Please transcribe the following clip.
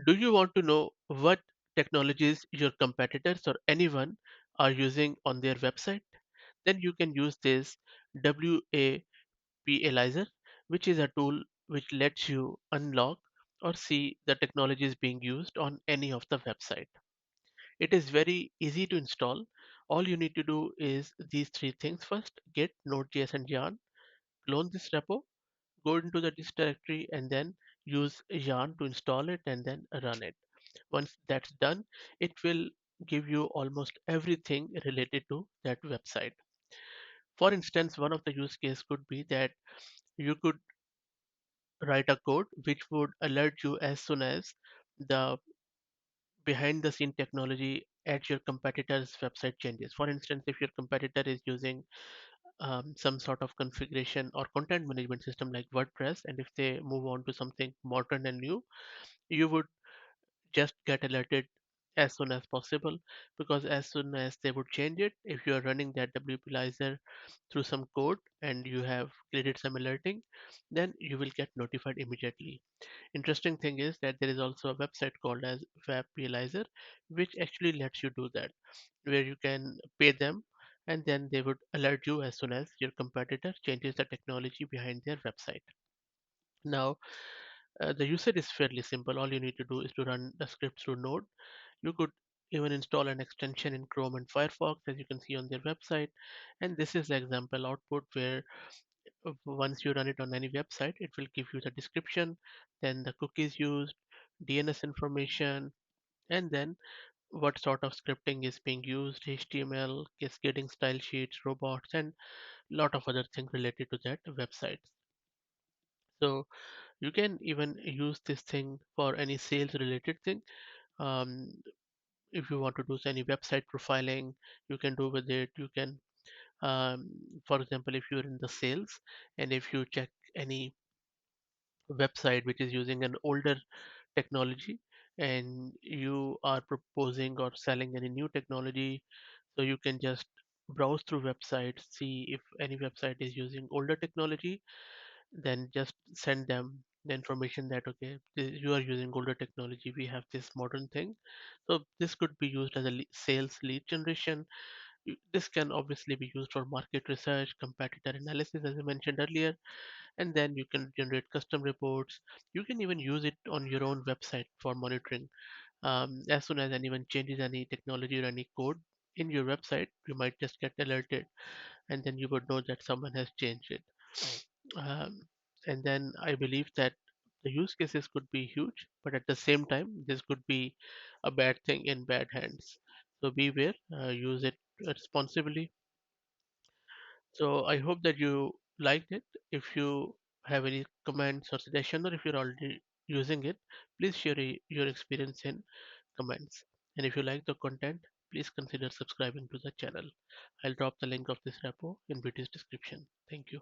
Do you want to know what technologies your competitors or anyone are using on their website? Then you can use this Wapalyzer, which is a tool which lets you unlock or see the technologies being used on any of the website. It is very easy to install. All you need to do is these three things. First, get Node.js and Yarn, clone this repo, go into the dist directory, and then use Yarn to install it and then run it. Once that's done, it will give you almost everything related to that website. For instance, one of the use case could be that you could write a code which would alert you as soon as the behind the scene technology at your competitor's website changes. For instance, if your competitor is using some sort of configuration or content management system like WordPress, and if they move on to something modern and new, you would just get alerted as soon as possible, because as soon as they would change it, if you are running that wplyzer through some code and you have created some alerting, then you will get notified immediately. Interesting thing is that there is also a website called as Wapalyzer, which actually lets you do that, where you can pay them and then they would alert you as soon as your competitor changes the technology behind their website. Now, the usage is fairly simple. All you need to do is to run the script through Node. You could even install an extension in Chrome and Firefox, as you can see on their website. And this is the example output where once you run it on any website, it will give you the description, then the cookies used, DNS information, and then what sort of scripting is being used, HTML, cascading style sheets, robots, and a lot of other things related to that website. So you can even use this thing for any sales related thing. Um, if you want to do any website profiling, you can do with it. You can, for example, if you're in the sales and if you check any website which is using an older technology and you are proposing or selling any new technology, so you can just browse through websites, see if any website is using older technology, then just send them the information that okay, you are using older technology, we have this modern thing. So this could be used as a sales lead generation. This can obviously be used for market research, competitor analysis, as I mentioned earlier, and then you can generate custom reports. You can even use it on your own website for monitoring. As soon as anyone changes any technology or any code in your website, you might just get alerted, and then you would know that someone has changed it. um, and then I believe that the use cases could be huge, but at the same time this could be a bad thing in bad hands. So beware, use it responsibly. So I hope that you liked it. If you have any comments or suggestion, or if you're already using it, please share your experience in comments. And if you like the content, please consider subscribing to the channel. I'll drop the link of this repo in video's description. Thank you.